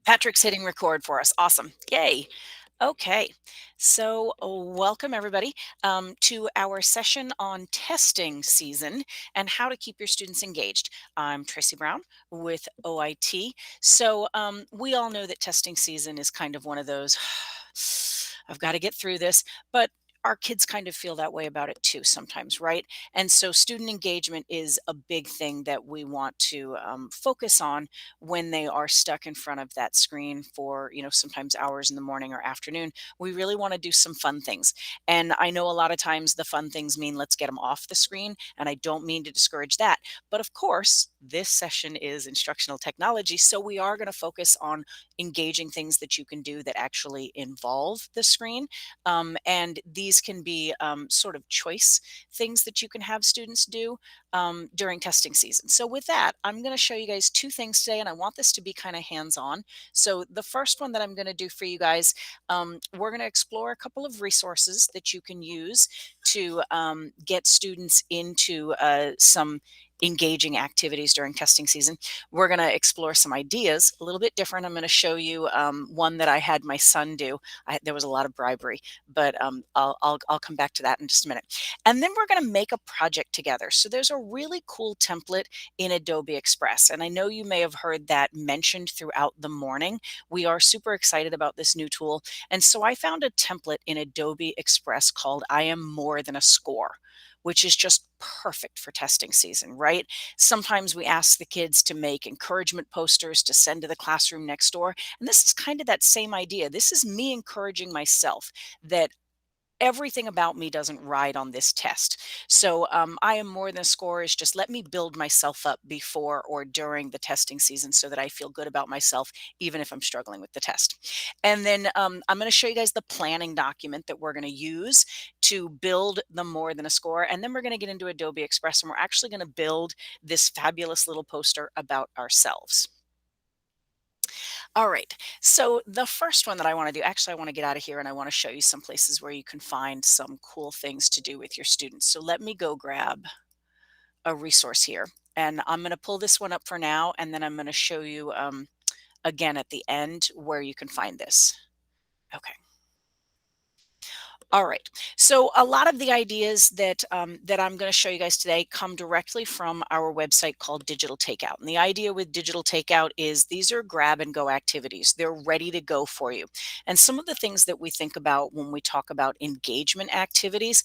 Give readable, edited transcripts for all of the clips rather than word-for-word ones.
Patrick's hitting record for us. Awesome. Yay. Okay. So, welcome everybody to our session on testing season and how to keep your students engaged. I'm Tracy Brown with OIT. So, we all know that testing season is kind of one of those, I've got to get through this, but our kids kind of feel that way about it too sometimes, right? And so, student engagement is a big thing that we want to focus on when they are stuck in front of that screen for, sometimes hours in the morning or afternoon. We really want to do some fun things. And I know a lot of times the fun things mean let's get them off the screen. And I don't mean to discourage that. But of course, this session is instructional technology. So we are going to focus on engaging things that you can do that actually involve the screen. And these can be sort of choice things that you can have students do during testing season. So with that, I'm going to show you guys two things today, and I want this to be kind of hands-on. So the first one that I'm going to do for you guys, we're going to explore a couple of resources that you can use to get students into some engaging activities during testing season. We're going to explore some ideas a little bit different. I'm going to show you one that I had my son do. There was a lot of bribery, but I'll come back to that in just a minute. And then we're going to make a project together. So there's a really cool template in Adobe Express. And I know you may have heard that mentioned throughout the morning. We are super excited about this new tool. And so I found a template in Adobe Express called I Am More Than a Score, which is just perfect for testing season, right? Sometimes we ask the kids to make encouragement posters to send to the classroom next door. And this is kind of that same idea. This is me encouraging myself that everything about me doesn't ride on this test. So I am more than a score is just let me build myself up before or during the testing season so that I feel good about myself, even if I'm struggling with the test. And then I'm going to show you guys the planning document that we're going to use to build the more than a score. And then we're going to get into Adobe Express and we're actually going to build this fabulous little poster about ourselves. All right. So the first one that I want to do, actually, I want to get out of here and I want to show you some places where you can find some cool things to do with your students. So let me go grab a resource here. And I'm going to pull this one up for now, and then I'm going to show you again at the end where you can find this. Okay. All right. So a lot of the ideas that that I'm going to show you guys today come directly from our website called Digital Takeout. And the idea with Digital Takeout is these are grab and go activities. They're ready to go for you. And some of the things that we think about when we talk about engagement activities,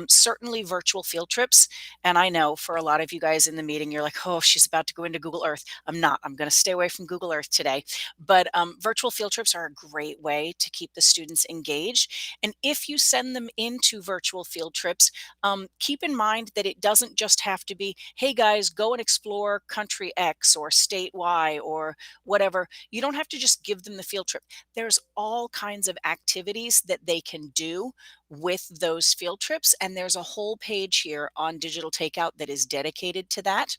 certainly virtual field trips. And I know for a lot of you guys in the meeting, you're like, oh, she's about to go into Google Earth. I'm not. I'm going to stay away from Google Earth today. But virtual field trips are a great way to keep the students engaged. And if you send them into virtual field trips, keep in mind that it doesn't just have to be, hey guys, go and explore country X or state Y or whatever. You don't have to just give them the field trip. There's all kinds of activities that they can do with those field trips. And there's a whole page here on Digital Takeout that is dedicated to that.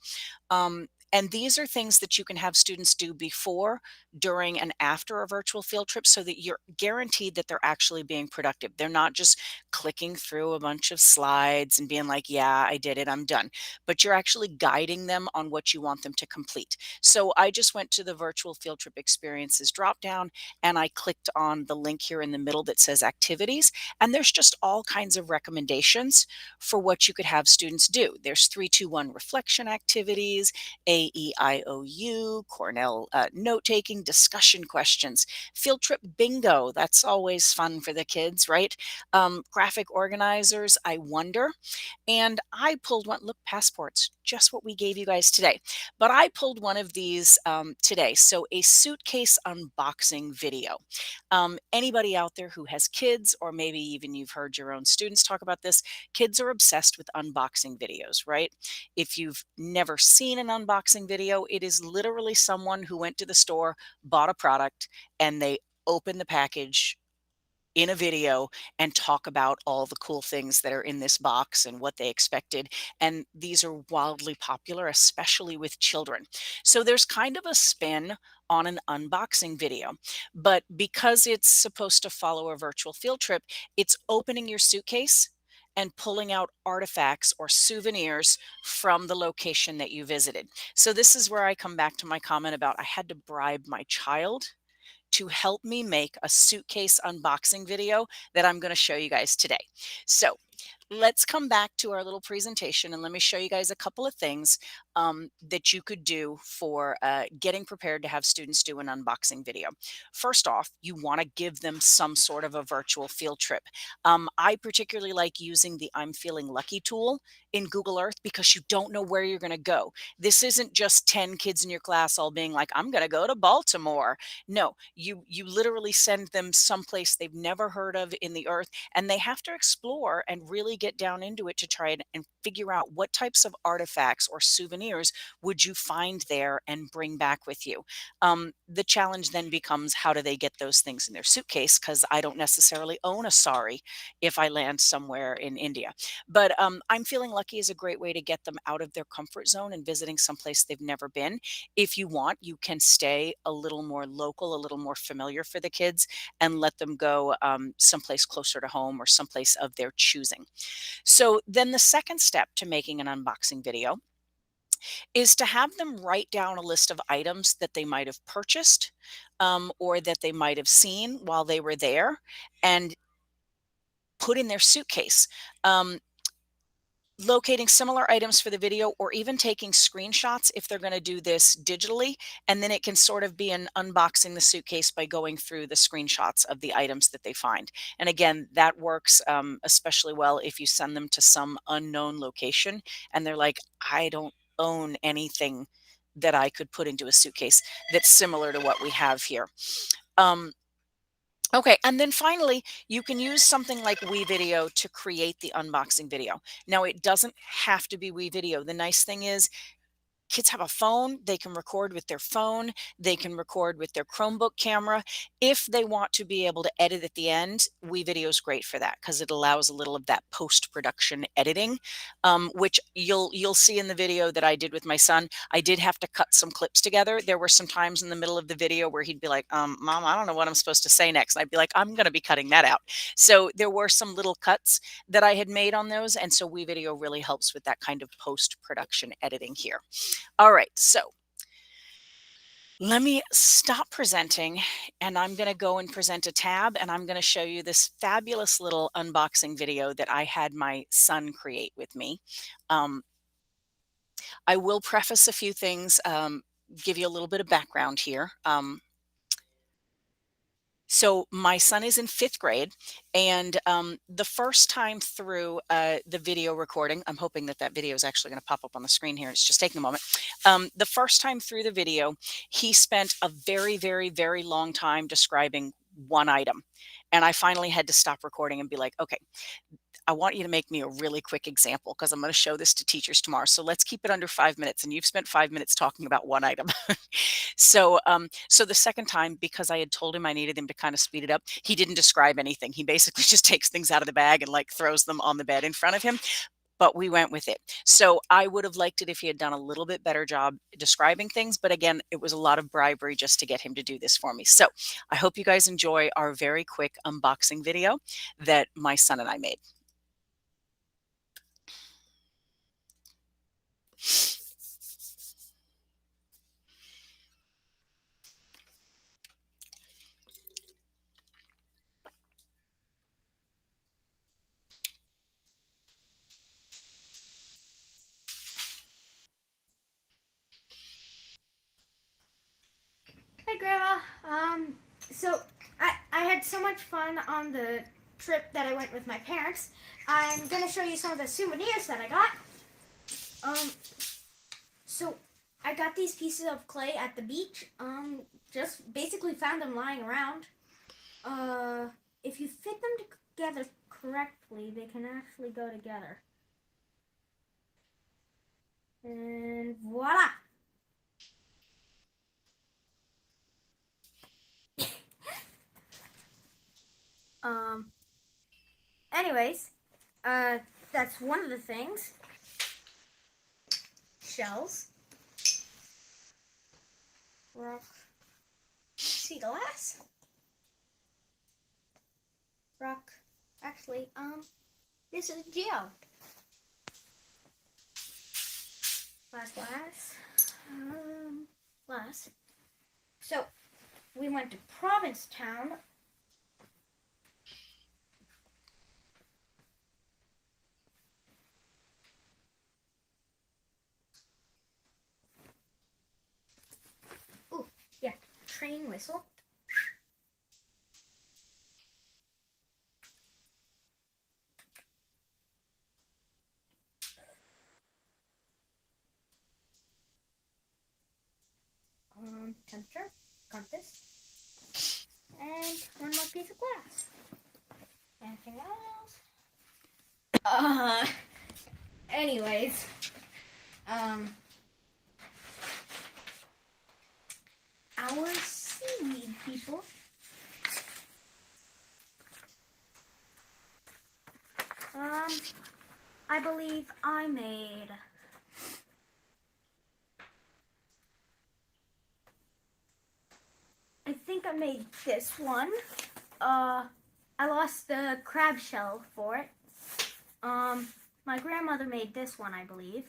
And these are things that you can have students do before, during, and after a virtual field trip so that you're guaranteed that they're actually being productive. They're not just clicking through a bunch of slides and being like, yeah, I did it, I'm done. But you're actually guiding them on what you want them to complete. So I just went to the virtual field trip experiences dropdown and I clicked on the link here in the middle that says activities. And there's just all kinds of recommendations for what you could have students do. There's 3-2-1 reflection activities, AEIOU, Cornell note taking, discussion questions, field trip bingo. That's always fun for the kids, right? Graphic organizers, I wonder. And I pulled one, look, passports, just what we gave you guys today. But I pulled one of these today. So a suitcase unboxing video. Anybody out there who has kids, or maybe even you've heard your own students talk about this, kids are obsessed with unboxing videos, right? If you've never seen an unboxing video, it is literally someone who went to the store, bought a product, and they open the package in a video and talk about all the cool things that are in this box and what they expected. And these are wildly popular, especially with children. So there's kind of a spin on an unboxing video. But because it's supposed to follow a virtual field trip, it's opening your suitcase and pulling out artifacts or souvenirs from the location that you visited. So this is where I come back to my comment about I had to bribe my child to help me make a suitcase unboxing video that I'm going to show you guys today. So let's come back to our little presentation and let me show you guys a couple of things that you could do for getting prepared to have students do an unboxing video. First off, you want to give them some sort of a virtual field trip. I particularly like using the I'm Feeling Lucky tool in Google Earth because you don't know where you're going to go. This isn't just 10 kids in your class all being like, I'm going to go to Baltimore. No, you literally send them someplace they've never heard of in the earth, and they have to explore and really get down into it to try and figure out what types of artifacts or souvenirs would you find there and bring back with you. The challenge then becomes, how do they get those things in their suitcase? Because I don't necessarily own a sari if I land somewhere in India. But I'm Feeling Lucky is a great way to get them out of their comfort zone and visiting someplace they've never been. If you want, you can stay a little more local, a little more familiar for the kids, and let them go someplace closer to home or someplace of their choosing. So then the second step to making an unboxing video is to have them write down a list of items that they might have purchased or that they might have seen while they were there and put in their suitcase. Locating similar items for the video, or even taking screenshots if they're going to do this digitally, and then it can sort of be an unboxing the suitcase by going through the screenshots of the items that they find. And again, that works especially well if you send them to some unknown location and they're like, I don't own anything that I could put into a suitcase that's similar to what we have here. Okay, and then finally, you can use something like WeVideo to create the unboxing video. Now, it doesn't have to be WeVideo. The nice thing is, kids have a phone, they can record with their phone, they can record with their Chromebook camera. If they want to be able to edit at the end, WeVideo is great for that because it allows a little of that post-production editing, which you'll see in the video that I did with my son. I did have to cut some clips together. There were some times in the middle of the video where he'd be like, Mom, I don't know what I'm supposed to say next. And I'd be like, I'm going to be cutting that out. So there were some little cuts that I had made on those. And so WeVideo really helps with that kind of post-production editing here. All right, so let me stop presenting and I'm going to go and present a tab, and I'm going to show you this fabulous little unboxing video that I had my son create with me. I will preface a few things, give you a little bit of background here. So my son is in 5th grade, and the first time through the video recording, I'm hoping that that video is actually going to pop up on the screen here. It's just taking a moment. The first time through the video, he spent a very, very, very long time describing one item. And I finally had to stop recording and be like, okay, I want you to make me a really quick example because I'm going to show this to teachers tomorrow. So let's keep it under 5 minutes. And you've spent 5 minutes talking about one item. So the second time, because I had told him I needed him to kind of speed it up, he didn't describe anything. He basically just takes things out of the bag and like throws them on the bed in front of him. But we went with it. So I would have liked it if he had done a little bit better job describing things. But again, it was a lot of bribery just to get him to do this for me. So I hope you guys enjoy our very quick unboxing video that my son and I made. Hey, Grandma. So I had so much fun on the trip that I went with my parents. I'm gonna show you some of the souvenirs that I got. So I got these pieces of clay at the beach. Just basically found them lying around. If you fit them together correctly, they can actually go together. And voila! Anyways, that's one of the things. Shells. Rock. Sea glass. Rock. Actually, this is gel. Glass. Glass. So, we went to Provincetown. Ooh, yeah, train whistle. Temperature, compass, and one more piece of glass. Anything else? Uh, anyways, um, our seaweed people. Um, I believe I made. I think I made this one. I lost the crab shell for it. My grandmother made this one, I believe.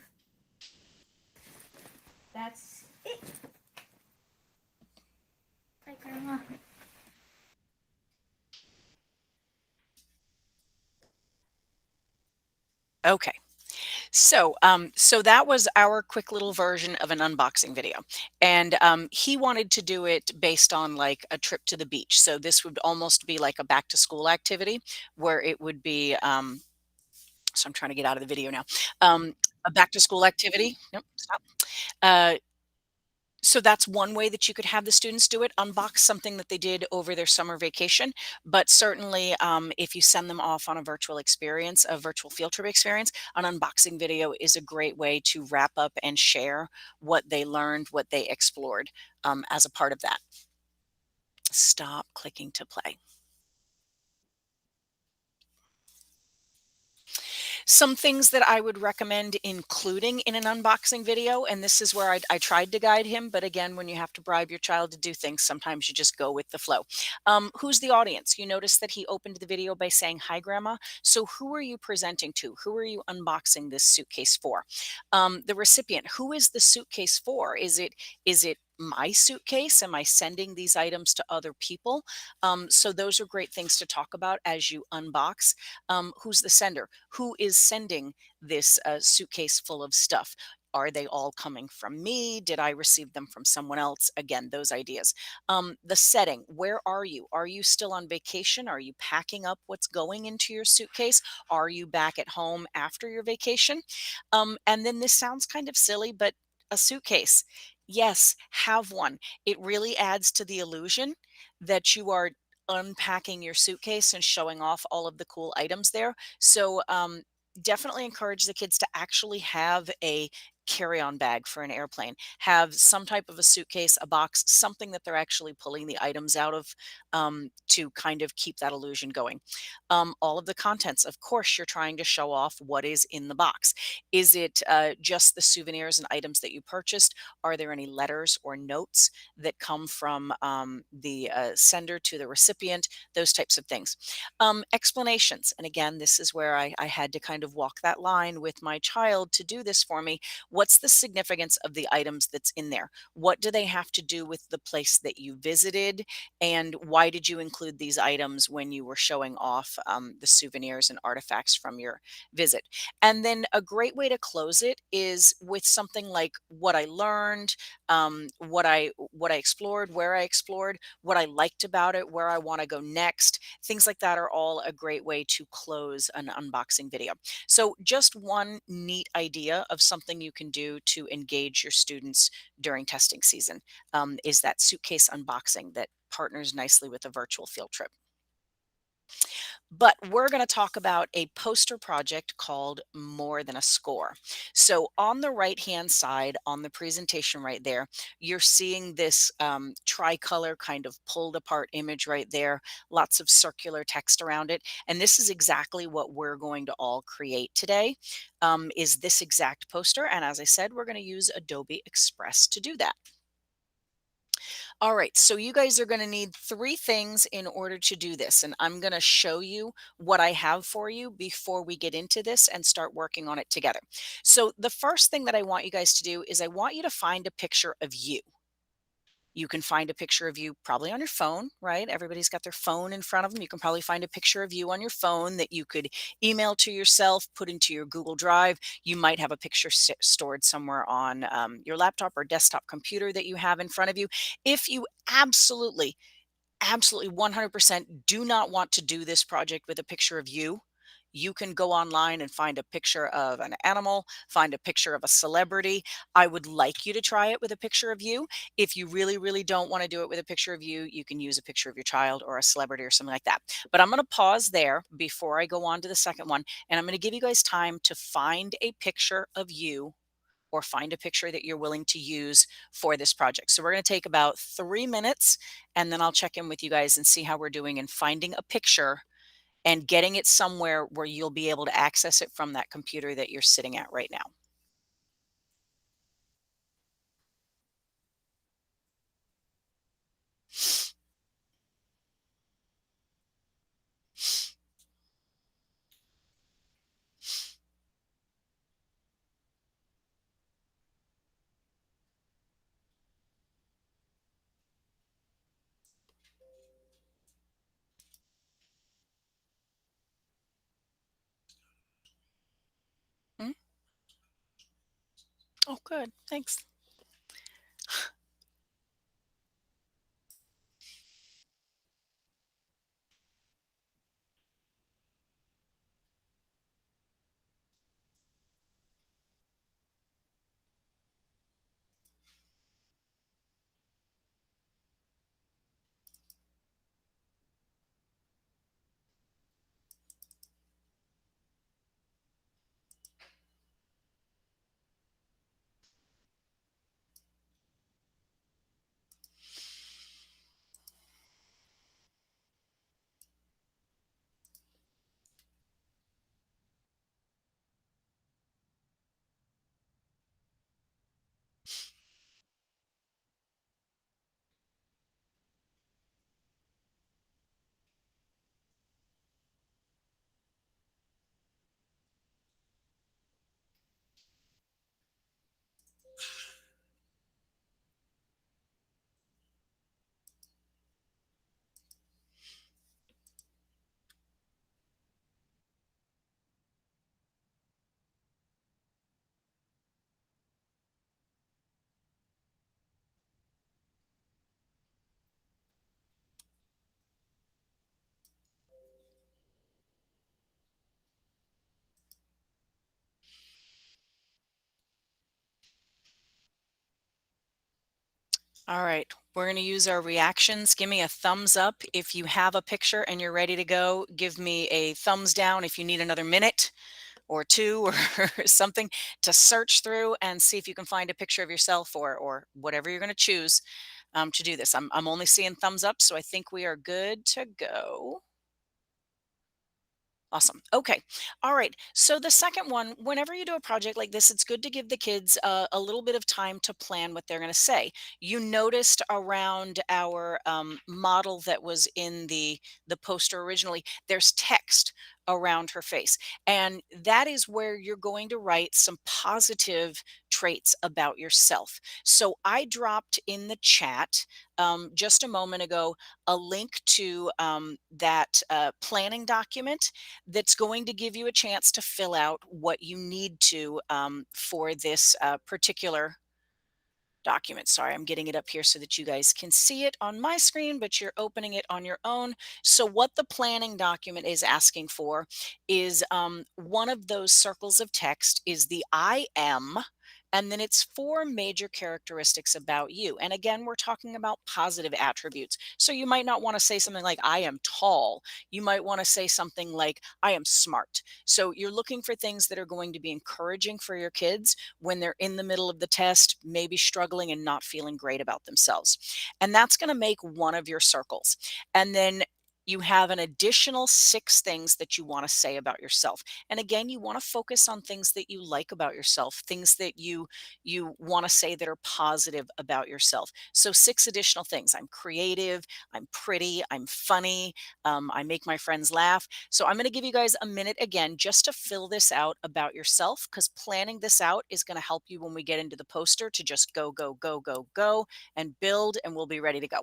That's it. Hi, Grandma. Okay. So that was our quick little version of an unboxing video, and he wanted to do it based on like a trip to the beach. So this would almost be like a back to school activity, where it would be. So I'm trying to get out of the video now. A back to school activity. Nope, stop. Uh, so that's one way that you could have the students do it, unbox something that they did over their summer vacation. But certainly, if you send them off on a virtual experience, a virtual field trip experience, an unboxing video is a great way to wrap up and share what they learned, what they explored as a part of that. Stop clicking to play. Some things that I would recommend including in an unboxing video, and this is where I tried to guide him, but again, when you have to bribe your child to do things, sometimes you just go with the flow. Who's the audience? You notice that he opened the video by saying, "Hi, Grandma." So who are you presenting to? Who are you unboxing this suitcase for? The recipient, who is the suitcase for? Is it my suitcase? Am I sending these items to other people? So those are great things to talk about as you unbox. Who's the sender? Who is sending this suitcase full of stuff? Are they all coming from me? Did I receive them from someone else? Again, those ideas. The setting, where are you? Are you still on vacation? Are you packing up what's going into your suitcase? Are you back at home after your vacation? And then this sounds kind of silly, but a suitcase. Yes, have one. It really adds to the illusion that you are unpacking your suitcase and showing off all of the cool items there. So definitely encourage the kids to actually have a carry-on bag for an airplane, have some type of a suitcase, a box, something that they're actually pulling the items out of, to kind of keep that illusion going. All of the contents, of course, you're trying to show off what is in the box. Is it just the souvenirs and items that you purchased? Are there any letters or notes that come from the sender to the recipient? Those types of things. Explanations. And again, this is where I had to kind of walk that line with my child to do this for me. What's the significance of the items that's in there? What do they have to do with the place that you visited? And why did you include these items when you were showing off the souvenirs and artifacts from your visit? And then a great way to close it is with something like what I learned, what I explored, where I explored, what I liked about it, where I want to go next. Things like that are all a great way to close an unboxing video. So just one neat idea of something you can do to engage your students during testing season is that suitcase unboxing that partners nicely with a virtual field trip. But we're going to talk about a poster project called More Than a Score. So, on the right hand side, on the presentation right there, you're seeing this tricolor kind of pulled apart image right there, lots of circular text around it. And this is exactly what we're going to all create today, is this exact poster. And as I said, we're going to use Adobe Express to do that. All right, so you guys are going to need three things in order to do this. And I'm going to show you what I have for you before we get into this and start working on it together. So the first thing that I want you guys to do is I want you to find a picture of you. You can find a picture of you probably on your phone, right? Everybody's got their phone in front of them. You can probably find a picture of you on your phone that you could email to yourself, put into your Google Drive. You might have a picture stored somewhere on your laptop or desktop computer that you have in front of you. If you absolutely 100% do not want to do this project with a picture of you, you can go online and find a picture of an animal, find a picture of a celebrity. I would like you to try it with a picture of you. If you really, really don't want to do it with a picture of you, you can use a picture of your child or a celebrity or something like that. But I'm going to pause there before I go on to the second one. And I'm going to give you guys time to find a picture of you or find a picture that you're willing to use for this project. So we're going to take about 3 minutes and then I'll check in with you guys and see how we're doing in finding a picture and getting it somewhere where you'll be able to access it from that computer that you're sitting at right now. Mm? Oh, good. Thanks. All right, we're going to use our reactions. Give me a thumbs up if you have a picture and you're ready to go. Give me a thumbs down if you need another minute or two or something to search through and see if you can find a picture of yourself or whatever you're going to choose to do this. I'm only seeing thumbs up, so I think we are good to go. Awesome. Okay. All right. So the second one, whenever you do a project like this, it's good to give the kids a little bit of time to plan what they're going to say. You noticed around our model that was in the poster originally, there's text around her face, and that is where you're going to write some positive traits about yourself. So I dropped in the chat just a moment ago a link to that planning document that's going to give you a chance to fill out what you need to for this particular document. Sorry, I'm getting it up here so that you guys can see it on my screen, but you're opening it on your own. So what the planning document is asking for is one of those circles of text is the I am, and then it's four major characteristics about you. And again, we're talking about positive attributes. So you might not want to say something like, I am tall. You might want to say something like, I am smart. So you're looking for things that are going to be encouraging for your kids when they're in the middle of the test, maybe struggling and not feeling great about themselves. And that's going to make one of your circles. And then you have an additional 6 things that you want to say about yourself. And again, you want to focus on things that you like about yourself, things that you want to say that are positive about yourself. So 6 additional things. I'm creative, I'm pretty, I'm funny, I make my friends laugh. So I'm going to give you guys a minute again just to fill this out about yourself, because planning this out is going to help you when we get into the poster to just go, go, go, go, go and build, and we'll be ready to go.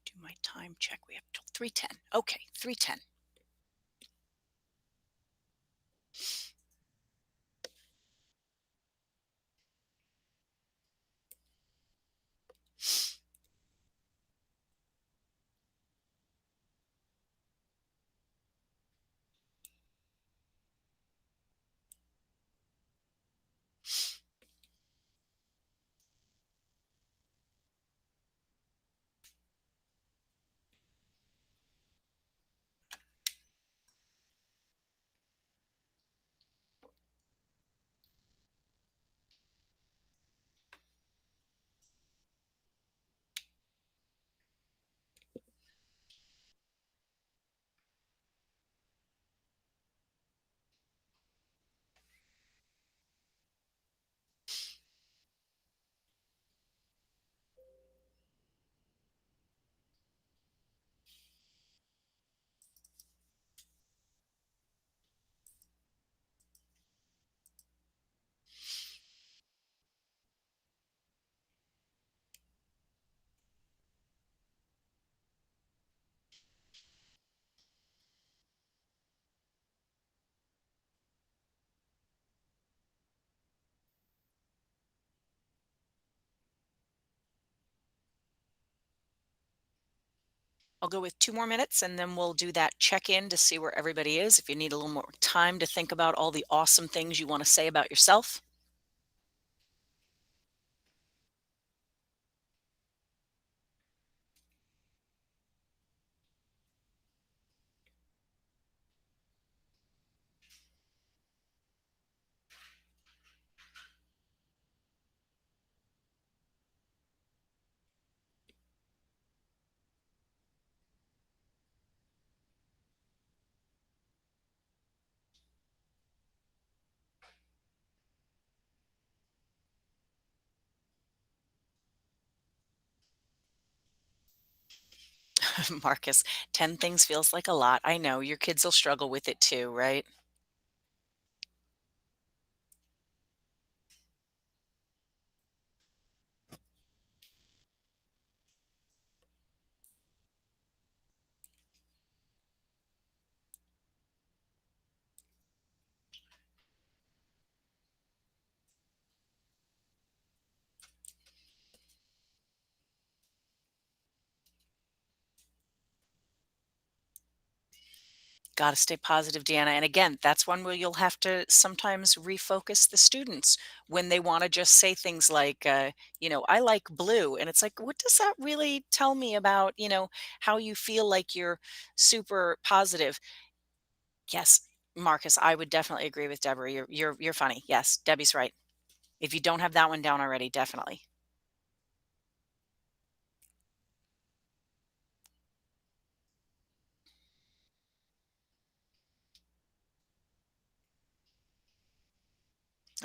Do my time check. We have 3:10. Okay, 3:10. I'll go with 2 more minutes and then we'll do that check in to see where everybody is. If you need a little more time to think about all the awesome things you want to say about yourself. Marcus, 10 things feels like a lot. I know your kids will struggle with it too, right? Got to stay positive, Deanna. And again, that's one where you'll have to sometimes refocus the students when they want to just say things like, I like blue. And it's like, what does that really tell me about, how you feel like you're super positive? Yes, Marcus, I would definitely agree with Deborah. You're funny. Yes, Debbie's right. If you don't have that one down already, definitely.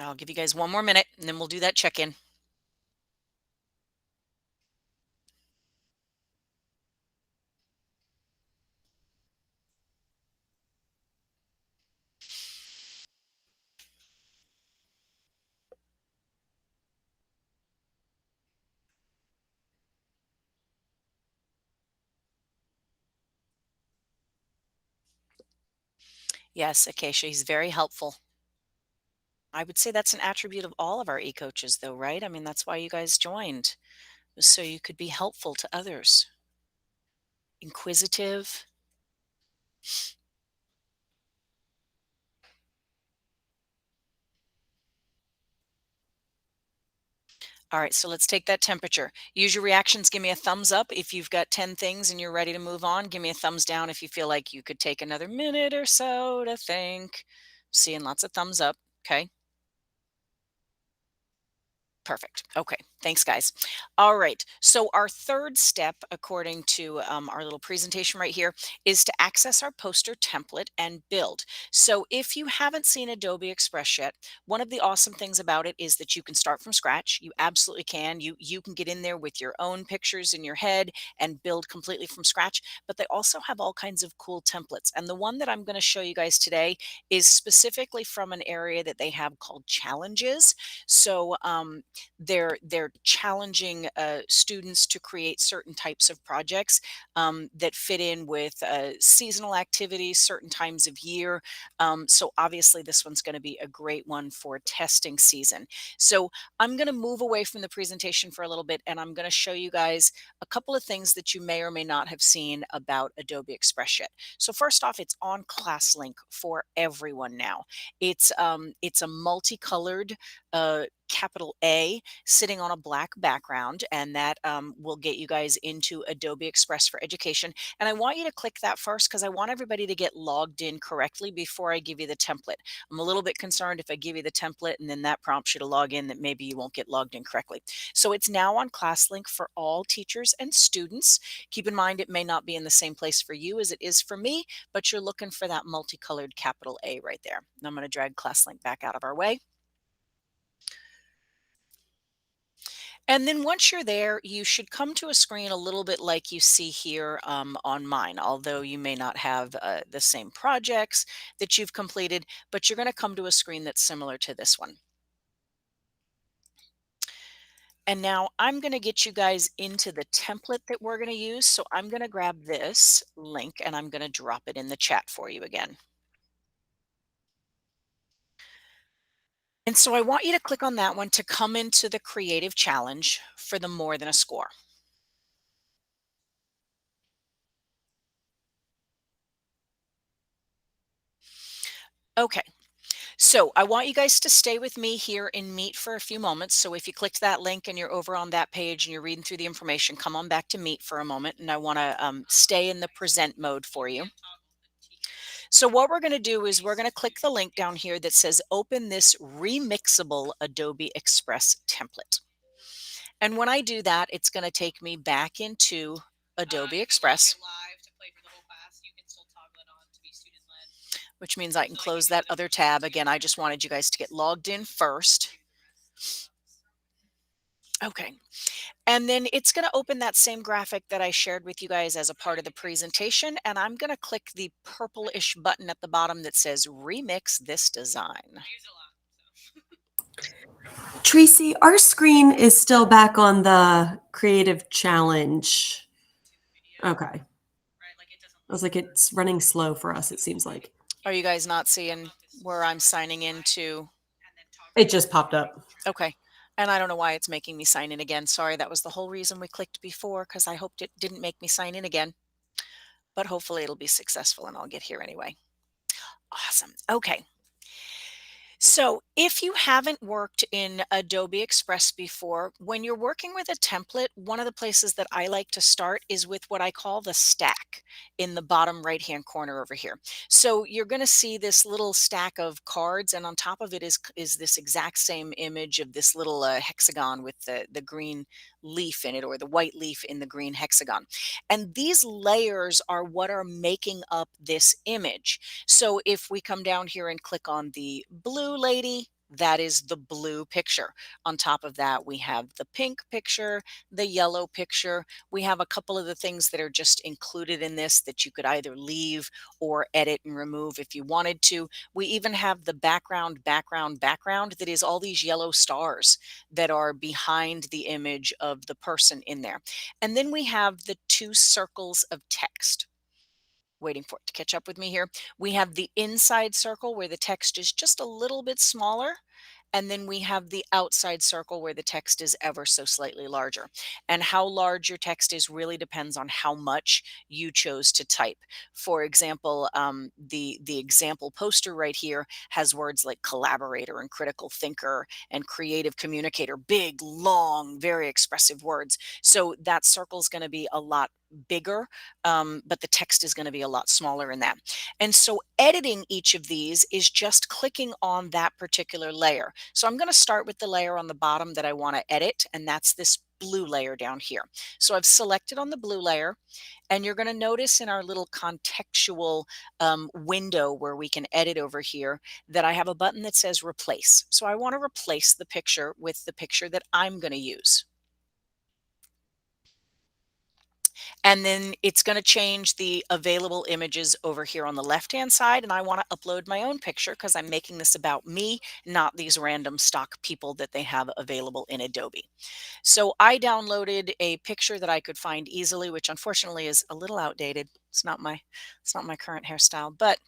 I'll give you guys 1 more minute and then we'll do that check-in. Yes, Acacia, he's very helpful. I would say that's an attribute of all of our e-coaches though, right? I mean, that's why you guys joined, was so you could be helpful to others. Inquisitive. All right, so let's take that temperature. Use your reactions. Give me a thumbs up if you've got 10 things and you're ready to move on. Give me a thumbs down if you feel like you could take another minute or so to think. Seeing lots of thumbs up. Okay. Perfect. Okay. Thanks, guys. All right. So, our third step, according to our little presentation right here, is to access our poster template and build. So, if you haven't seen Adobe Express yet, one of the awesome things about it is that you can start from scratch. You absolutely can. You can get in there with your own pictures in your head and build completely from scratch. But they also have all kinds of cool templates. And the one that I'm going to show you guys today is specifically from an area that they have called challenges. So, they're challenging students to create certain types of projects that fit in with seasonal activities, certain times of year. So obviously, this one's going to be a great one for testing season. So I'm going to move away from the presentation for a little bit, and I'm going to show you guys a couple of things that you may or may not have seen about Adobe Express yet. So first off, it's on ClassLink for everyone now. It's a multicolored capital A sitting on a black background, and that will get you guys into Adobe Express for Education. And I want you to click that first because I want everybody to get logged in correctly before I give you the template. I'm a little bit concerned if I give you the template and then that prompts you to log in that maybe you won't get logged in correctly. So it's now on ClassLink for all teachers and students. Keep in mind it may not be in the same place for you as it is for me, but you're looking for that multicolored capital A right there. And I'm going to drag ClassLink back out of our way. And then once you're there, you should come to a screen a little bit like you see here on mine, although you may not have the same projects that you've completed, but you're going to come to a screen that's similar to this one. And now I'm going to get you guys into the template that we're going to use. So I'm going to grab this link and I'm going to drop it in the chat for you again. And so I want you to click on that one to come into the creative challenge for the more than a score. Okay. So I want you guys to stay with me here in Meet for a few moments. So if you clicked that link and you're over on that page and you're reading through the information, come on back to Meet for a moment. And I want to stay in the present mode for you. So what we're going to do is we're going to click the link down here that says open this remixable Adobe Express template. And when I do that, it's going to take me back into Adobe Express, which means I can close that other tab. Again, I just wanted you guys to get logged in first. Okay. And then it's going to open that same graphic that I shared with you guys as a part of the presentation. And I'm going to click the purplish button at the bottom that says remix this design. Tracy, our screen is still back on the creative challenge. Okay. I was like, it's running slow for us, it seems like. Are you guys not seeing where I'm signing into? It just popped up. Okay. And I don't know why it's making me sign in again. Sorry, that was the whole reason we clicked before because I hoped it didn't make me sign in again. But hopefully it'll be successful and I'll get here anyway. Awesome. Okay. So if you haven't worked in Adobe Express before, when you're working with a template, one of the places that I like to start is with what I call the stack in the bottom right-hand corner over here. So you're going to see this little stack of cards, and on top of it is this exact same image of this little hexagon with the green leaf in it, or the white leaf in the green hexagon. And these layers are what are making up this image. So if we come down here and click on the blue lady, that is the blue picture. On top of that, we have the pink picture, the yellow picture. We have a couple of the things that are just included in this that you could either leave or edit and remove if you wanted to. We even have the background that is all these yellow stars that are behind the image of the person in there. And then we have the two circles of text. Waiting for it to catch up with me here. We have the inside circle where the text is just a little bit smaller. And then we have the outside circle where the text is ever so slightly larger. And how large your text is really depends on how much you chose to type. For example, the example poster right here has words like collaborator and critical thinker and creative communicator, big, long, very expressive words. So that circle is going to be a lot bigger, but the text is going to be a lot smaller in that. And so editing each of these is just clicking on that particular layer. So I'm going to start with the layer on the bottom that I want to edit, and that's this blue layer down here. So I've selected on the blue layer, and you're going to notice in our little contextual window where we can edit over here that I have a button that says replace. So I want to replace the picture with the picture that I'm going to use. And then it's going to change the available images over here on the left-hand side. And I want to upload my own picture because I'm making this about me, not these random stock people that they have available in Adobe. So I downloaded a picture that I could find easily, which unfortunately is a little outdated. It's not my current hairstyle, but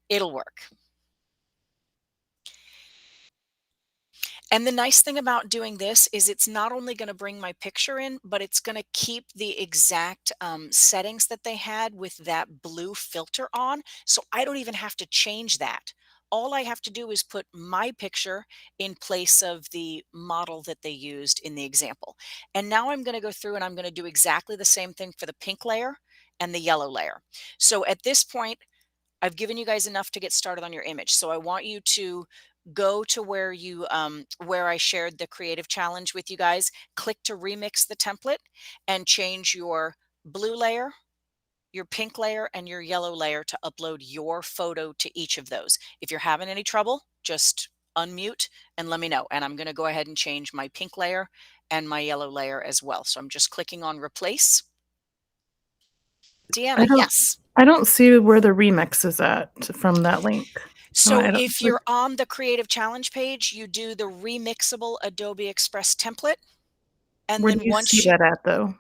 it'll work. And the nice thing about doing this is it's not only going to bring my picture in, but it's going to keep the exact settings that they had with that blue filter on. So I don't even have to change that. All I have to do is put my picture in place of the model that they used in the example. And now I'm going to go through and I'm going to do exactly the same thing for the pink layer and the yellow layer. So at this point, I've given you guys enough to get started on your image. So I want you to go to where you where I shared the creative challenge with you guys. Click to remix the template and change your blue layer, your pink layer, and your yellow layer to upload your photo to each of those. If you're having any trouble, just unmute and let me know. And I'm going to go ahead and change my pink layer and my yellow layer as well. So I'm just clicking on replace. Deanna, yes. I don't see where the remix is at from that link. So I don't- if you're on the Creative Challenge page, you do the remixable Adobe Express template. And Where then do you once see that at though?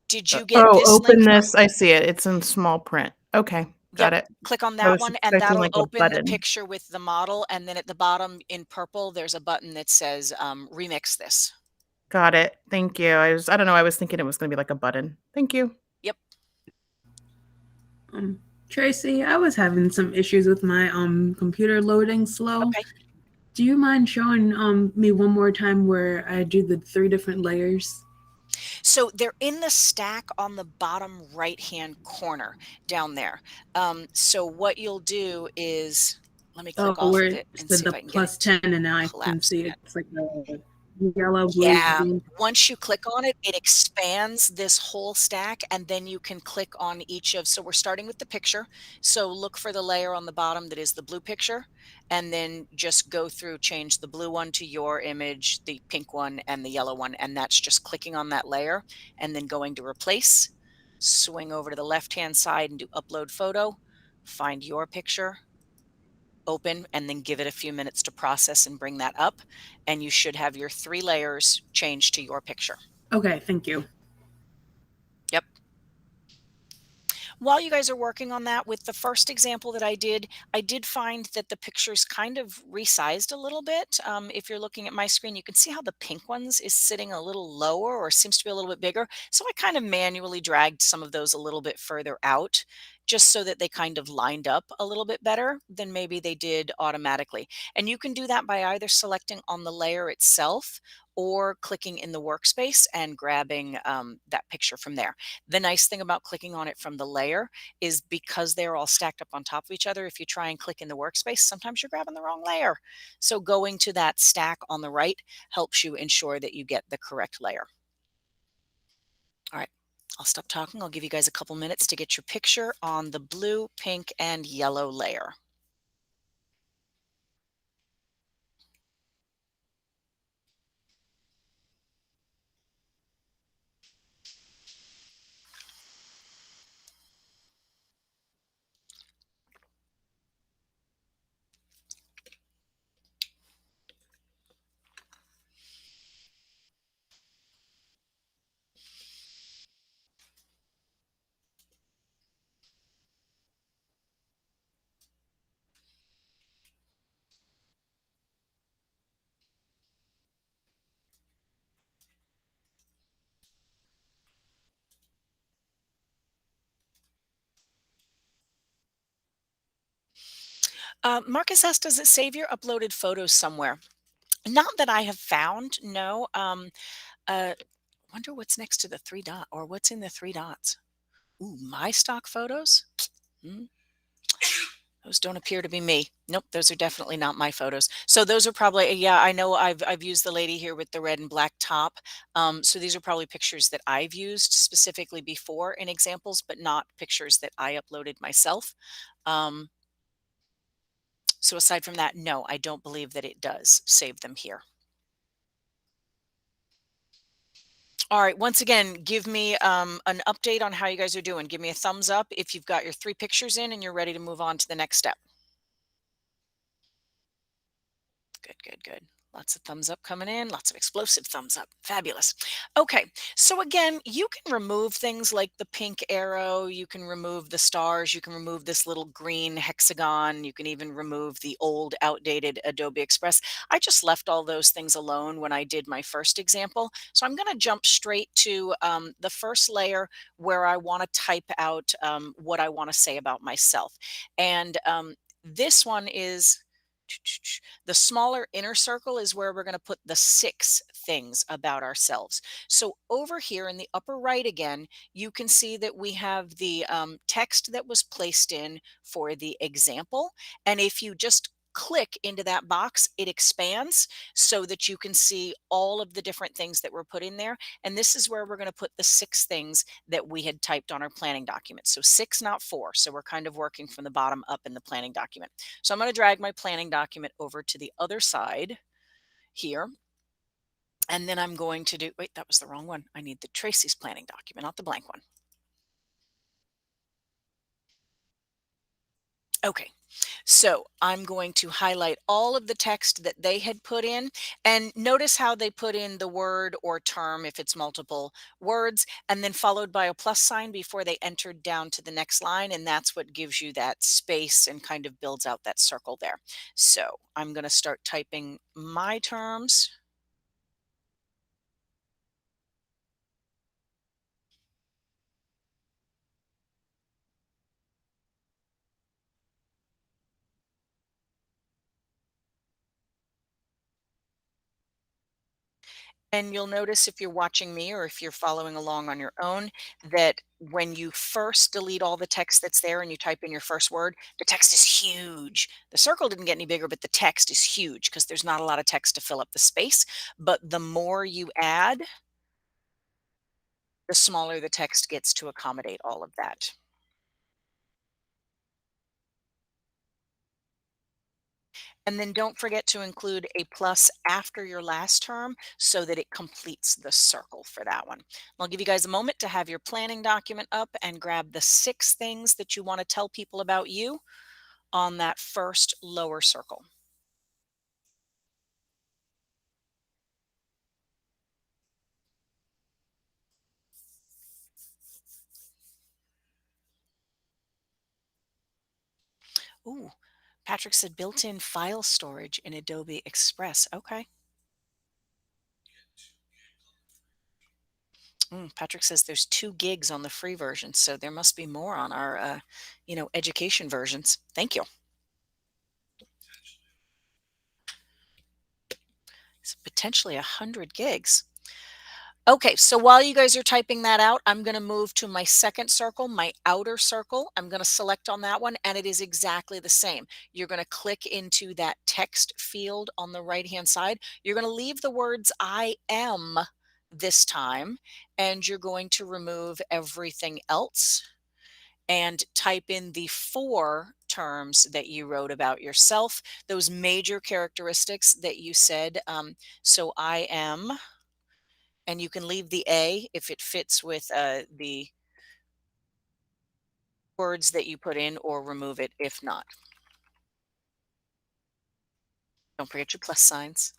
did you get this open link? this. I see it. It's in small print. Okay, got it. Click on I that was one and expecting that'll like a open the button. picture with the model. And then at the bottom in purple, there's a button that says remix this. Got it. Thank you. I don't know. I was thinking it was going to be like a button. Thank you. Yep. Tracy, I was having some issues with my computer loading slow. Okay. Do you mind showing me one more time where I do the 3 different layers? So they're in the stack on the bottom right-hand corner down there. So what you'll do is, let me click off where of it it and said see if the I can get plus it to 10 and now I can collapse see again. it's like a yellow, blue, Yeah, green. once you click on it, it expands this whole stack and then you can click on each of, so we're starting with the picture. So look for the layer on the bottom that is the blue picture and then just go through, change the blue one to your image, the pink one and the yellow one. And that's just clicking on that layer and then going to replace, swing over to the left-hand side and do upload photo, find your picture, open, and then give it a few minutes to process and bring that up. And you should have your 3 layers changed to your picture. Okay, thank you. Yep. While you guys are working on that, with the first example that I did find that the picture's kind of resized a little bit. If you're looking at my screen, you can see how the pink ones is sitting a little lower or seems to be a little bit bigger. So I kind of manually dragged some of those a little bit further out, just so that they kind of lined up a little bit better than maybe they did automatically. And you can do that by either selecting on the layer itself or clicking in the workspace and grabbing that picture from there. The nice thing about clicking on it from the layer is because they're all stacked up on top of each other, if you try and click in the workspace, sometimes you're grabbing the wrong layer. So going to that stack on the right helps you ensure that you get the correct layer. All right, I'll stop talking. I'll give you guys a couple minutes to get your picture on the blue, pink, and yellow layer. Marcus asked, does it save your uploaded photos somewhere? Not that I have found, no. What wonder what's next to the three dot or what's in the three dots. Ooh, my stock photos? Hmm. Those don't appear to be me. Nope, those are definitely not my photos. So those are probably, yeah, I know I've used the lady here with the red and black top. So these are probably pictures that I've used specifically before in examples, but not pictures that I uploaded myself. Um, so aside from that, no, I don't believe that it does save them here. All right, once again, give me an update on how you guys are doing. Give me a thumbs up if you've got your 3 pictures in and you're ready to move on to the next step. Good, good, good. Lots of thumbs up coming in, lots of explosive thumbs up. Fabulous. Okay, so again, you can remove things like the pink arrow, you can remove the stars, you can remove this little green hexagon, you can even remove the old outdated Adobe Express. I just left all those things alone when I did my first example. So I'm going to jump straight to the first layer where I want to type out what I want to say about myself. And this one is the smaller inner circle is where we're going to put the 6 things about ourselves. So over here in the upper right again, you can see that we have the text that was placed in for the example. And if you just click into that box, it expands so that you can see all of the different things that were put in there. And this is where we're going to put the 6 things that we had typed on our planning document. So 6, not 4. So we're kind of working from the bottom up in the planning document. So I'm going to drag my planning document over to the other side here. And then I'm going to do, wait, that was the wrong one. I need the Tracy's planning document, not the blank one. Okay, so I'm going to highlight all of the text that they had put in, and notice how they put in the word or term if it's multiple words, and then followed by a plus sign before they entered down to the next line, and that's what gives you that space and kind of builds out that circle there. So I'm going to start typing my terms. And you'll notice if you're watching me or if you're following along on your own, that when you first delete all the text that's there and you type in your first word, the text is huge. The circle didn't get any bigger, but the text is huge because there's not a lot of text to fill up the space. But the more you add, the smaller the text gets to accommodate all of that. And then don't forget to include a plus after your last term so that it completes the circle for that one. I'll give you guys a moment to have your planning document up and grab the 6 things that you want to tell people about you on that first lower circle. Ooh, Patrick said built-in file storage in Adobe Express. Okay. Patrick says there's 2 gigs on the free version, so there must be more on our, education versions. Thank you. So potentially 100 gigs. Okay, so while you guys are typing that out, I'm going to move to my second circle, my outer circle. I'm going to select on that one, and it is exactly the same. You're going to click into that text field on the right-hand side. You're going to leave the words I am this time, and you're going to remove everything else and type in the 4 terms that you wrote about yourself, those major characteristics that you said. So I am, and you can leave the A if it fits with the words that you put in, or remove it if not. Don't forget your plus signs.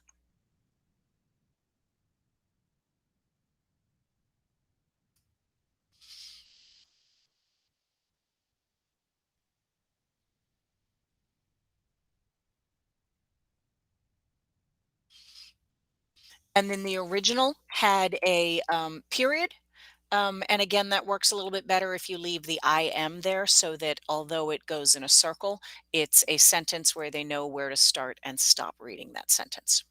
And then the original had a period. And again, that works a little bit better if you leave the I am there so that although it goes in a circle, it's a sentence where they know where to start and stop reading that sentence.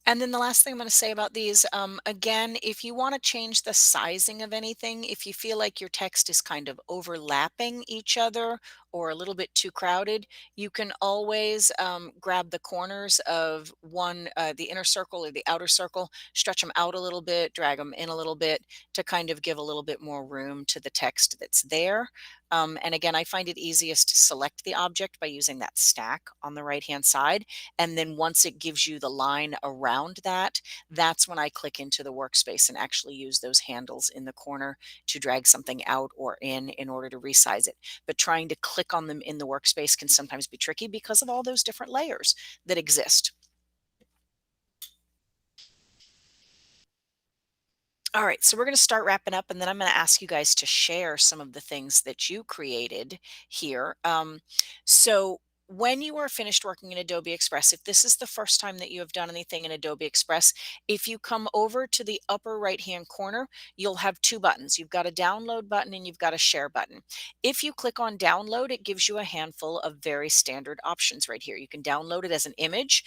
And then the last thing I'm going to say about these, again, if you want to change the sizing of anything, if you feel like your text is kind of overlapping each other or a little bit too crowded, you can always grab the corners of one, the inner circle or the outer circle, stretch them out a little bit, drag them in a little bit to kind of give a little bit more room to the text that's there. And again, I find it easiest to select the object by using that stack on the right-hand side. And then once it gives you the line around that, that's when I click into the workspace and actually use those handles in the corner to drag something out or in order to resize it. But trying to click on them in the workspace can sometimes be tricky because of all those different layers that exist. All right, so we're going to start wrapping up, and then I'm going to ask you guys to share some of the things that you created here. So, when you are finished working in Adobe Express, if this is the first time that you have done anything in Adobe Express, if you come over to the upper right-hand corner, you'll have two buttons. You've got a download button and you've got a share button. If you click on download, it gives you a handful of very standard options right here. You can download it as an image.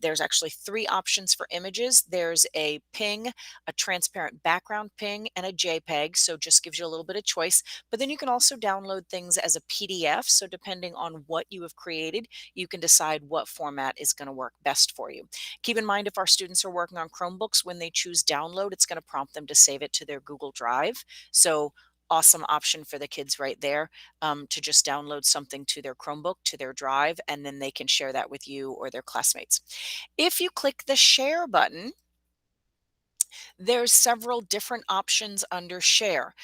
There's actually three options for images. There's a ping, a transparent background ping, and a JPEG. So just gives you a little bit of choice. But then you can also download things as a PDF. So depending on what you have created, you can decide what format is going to work best for you. Keep in mind, if our students are working on Chromebooks, when they choose download, it's going to prompt them to save it to their Google Drive. So awesome option for the kids right there, to just download something to their Chromebook, to their drive, and then they can share that with you or their classmates. If you click the share button, there's several different options under share.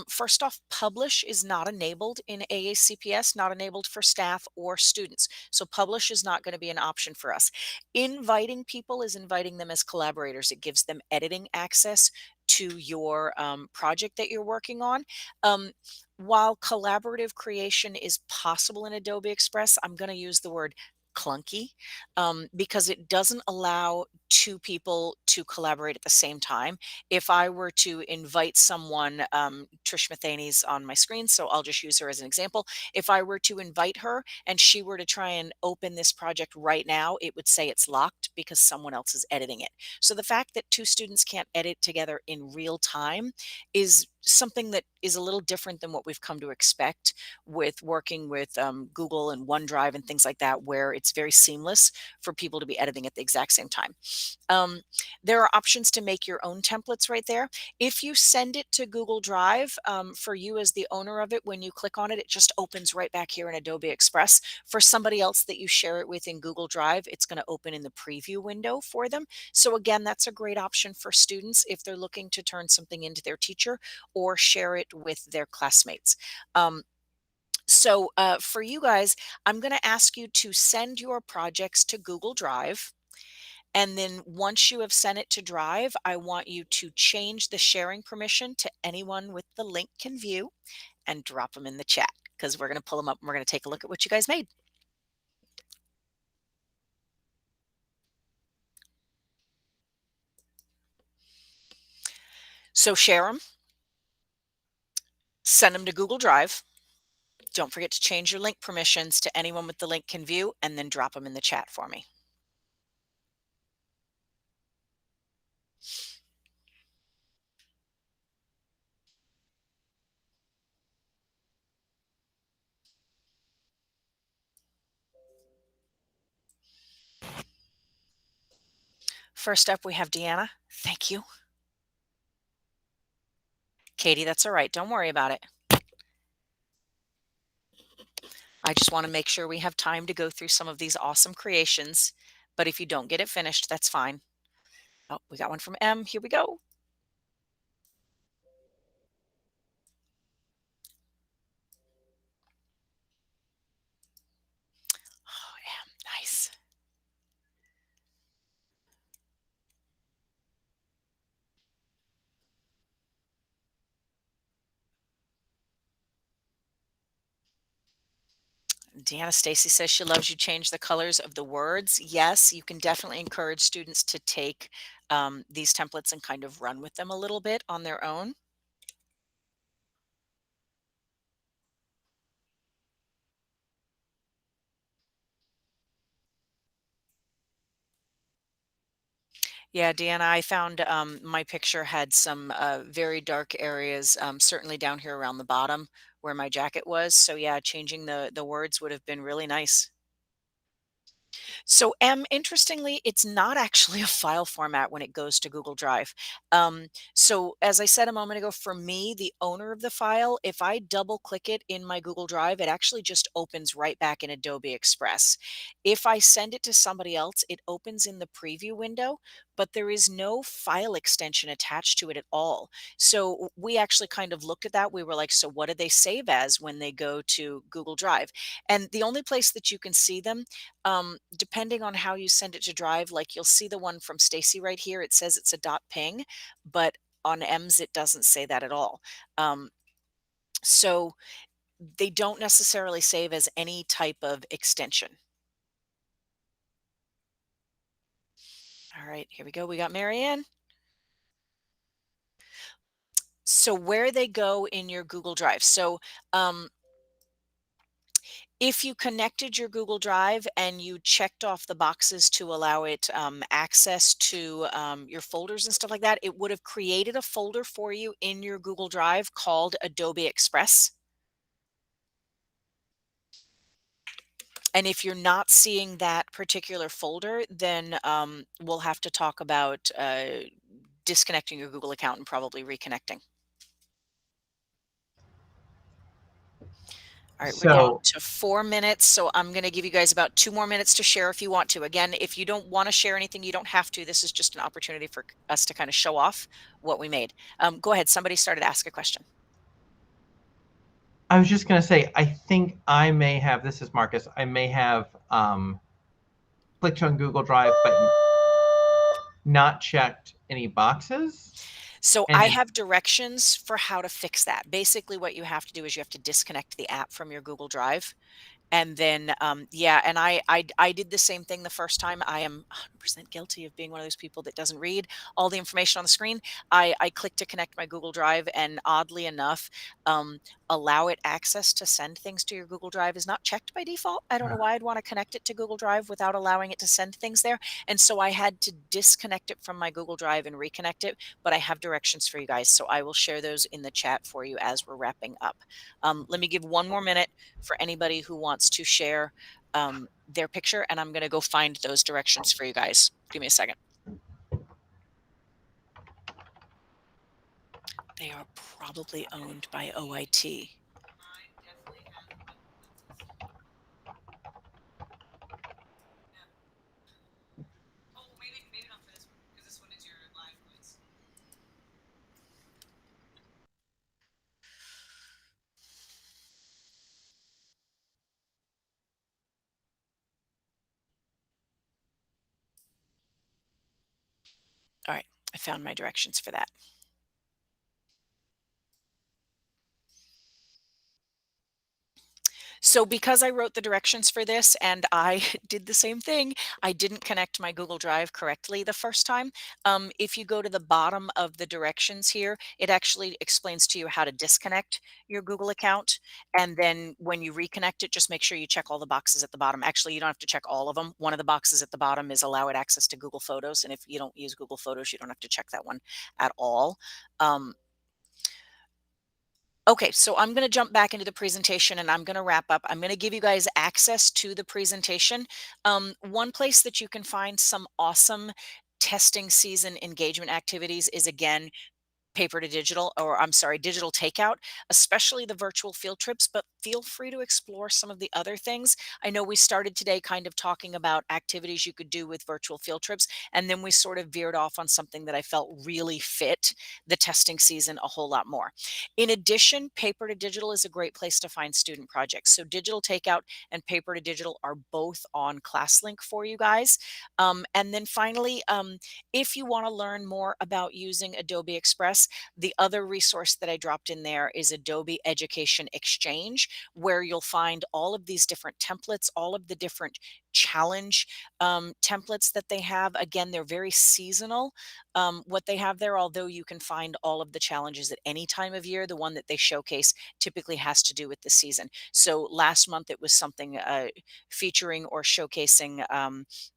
First off, publish is not enabled in AACPS, not enabled for staff or students. So publish is not going to be an option for us. Inviting people is inviting them as collaborators. It gives them editing access to your project that you're working on. While collaborative creation is possible in Adobe Express, I'm going to use the word clunky, because it doesn't allow two people to collaborate at the same time. If I were to invite someone, Trish Mathany's on my screen, so I'll just use her as an example. If I were to invite her and she were to try and open this project right now, it would say it's locked because someone else is editing it. So the fact that two students can't edit together in real time is something that is a little different than what we've come to expect with working with Google and OneDrive and things like that, where it's very seamless for people to be editing at the exact same time. There are options to make your own templates right there. If you send it to Google Drive, for you as the owner of it, when you click on it, it just opens right back here in Adobe Express. For somebody else that you share it with in Google Drive, it's going to open in the preview window for them. So again, that's a great option for students if they're looking to turn something into their teacher or share it with their classmates. For you guys, I'm going to ask you to send your projects to Google Drive. And then once you have sent it to Drive, I want you to change the sharing permission to anyone with the link can view and drop them in the chat, because we're going to pull them up and we're going to take a look at what you guys made. So share them, send them to Google Drive. Don't forget to change your link permissions to anyone with the link can view, and then drop them in the chat for me. First up, we have Deanna. Thank you. Katie, that's all right. Don't worry about it. I just want to make sure we have time to go through some of these awesome creations. But if you don't get it finished, that's fine. Oh, we got one from M. Here we go. Oh, M. Nice. Deanna Stacy says she loves you change the colors of the words. Yes, you can definitely encourage students to take these templates and kind of run with them a little bit on their own. Yeah, Deanna, I found my picture had some very dark areas, certainly down here around the bottom where my jacket was. So yeah, changing the words would have been really nice. So M, interestingly, it's not actually a file format when it goes to Google Drive. So as I said a moment ago, for me, the owner of the file, if I double click it in my Google Drive, it actually just opens right back in Adobe Express. If I send it to somebody else, it opens in the preview window, but there is no file extension attached to it at all. So we actually kind of looked at that. We were like, so what do they save as when they go to Google Drive? And the only place that you can see them, depending on how you send it to Drive, like you'll see the one from Stacy right here. It says it's a .ping, but on M's it doesn't say that at all. So they don't necessarily save as any type of extension. All right, here we go. We got Marianne. So where they go in your Google Drive. So if you connected your Google Drive and you checked off the boxes to allow it access to your folders and stuff like that, it would have created a folder for you in your Google Drive called Adobe Express. And if you're not seeing that particular folder, then we'll have to talk about disconnecting your Google account and probably reconnecting. All right, we're down So to 4 minutes, so I'm going to give you guys about 2 more minutes to share if you want to. Again, if you don't want to share anything, you don't have to. This is just an opportunity for us to kind of show off what we made. Go ahead. Somebody started to ask a question. I was just going to say, I think I may have, this is Marcus, I may have clicked on Google Drive, but not checked any boxes. So And I have directions for how to fix that. Basically, what you have to do is you have to disconnect the app from your Google Drive. And then, yeah, and I did the same thing the first time. I am 100% guilty of being one of those people that doesn't read all the information on the screen. I clicked to connect my Google Drive, and oddly enough, allow it access to send things to your Google Drive is not checked by default. I don't know why I'd want to connect it to Google Drive without allowing it to send things there. And so I had to disconnect it from my Google Drive and reconnect it. But I have directions for you guys, so I will share those in the chat for you as we're wrapping up. Let me give 1 more minute for anybody who wants to share their picture, and I'm going to go find those directions for you guys. Give me a second. They are probably owned by OIT. Maybe not for this one, because this one is your live quiz. All right, I found my directions for that. So because I wrote the directions for this and I did the same thing, I didn't connect my Google Drive correctly the first time. If you go to the bottom of the directions here, it actually explains to you how to disconnect your Google account. And then when you reconnect it, just make sure you check all the boxes at the bottom. Actually, you don't have to check all of them. One of the boxes at the bottom is allow it access to Google Photos. And if you don't use Google Photos, you don't have to check that one at all. Okay, so I'm going to jump back into the presentation and I'm going to wrap up. I'm going to give you guys access to the presentation. One place that you can find some awesome testing season engagement activities is, again, paper to digital, or I'm sorry, digital takeout, especially the virtual field trips, but feel free to explore some of the other things. I know we started today kind of talking about activities you could do with virtual field trips, and then we sort of veered off on something that I felt really fit the testing season a whole lot more. In addition, paper to digital is a great place to find student projects. So digital takeout and paper to digital are both on ClassLink for you guys. And then finally, if you want to learn more about using Adobe Express, Express. The other resource that I dropped in there is Adobe Education Exchange, where you'll find all of these different templates, all of the different challenge templates that they have. Again, they're very seasonal. What they have there, although you can find all of the challenges at any time of year, the one that they showcase typically has to do with the season. So last month it was something featuring or showcasing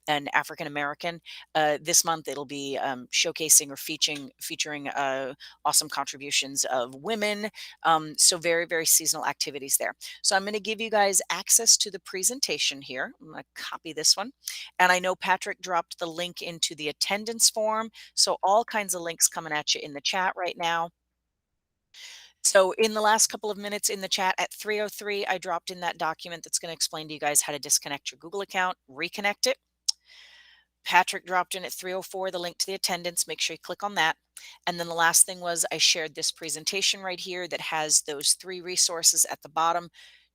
an African American. This month it'll be showcasing or featuring awesome contributions of women. So very, very seasonal activities there. So I'm going to give you guys access to the presentation here. I'm going to copy this one. And I know Patrick dropped the link into the attendance form. So all kinds of links coming at you in the chat right now. So in the last couple of minutes in the chat at 3:03, I dropped in that document that's going to explain to you guys how to disconnect your Google account, reconnect it. Patrick dropped in at 3:04 the link to the attendance. Make sure you click on that. And then the last thing was I shared this presentation right here that has those 3 resources at the bottom.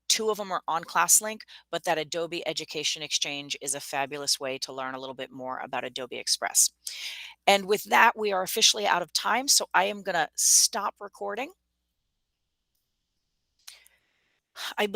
2 of them are on ClassLink, but that Adobe Education Exchange is a fabulous way to learn a little bit more about Adobe Express. And with that, we are officially out of time. So I am going to stop recording. I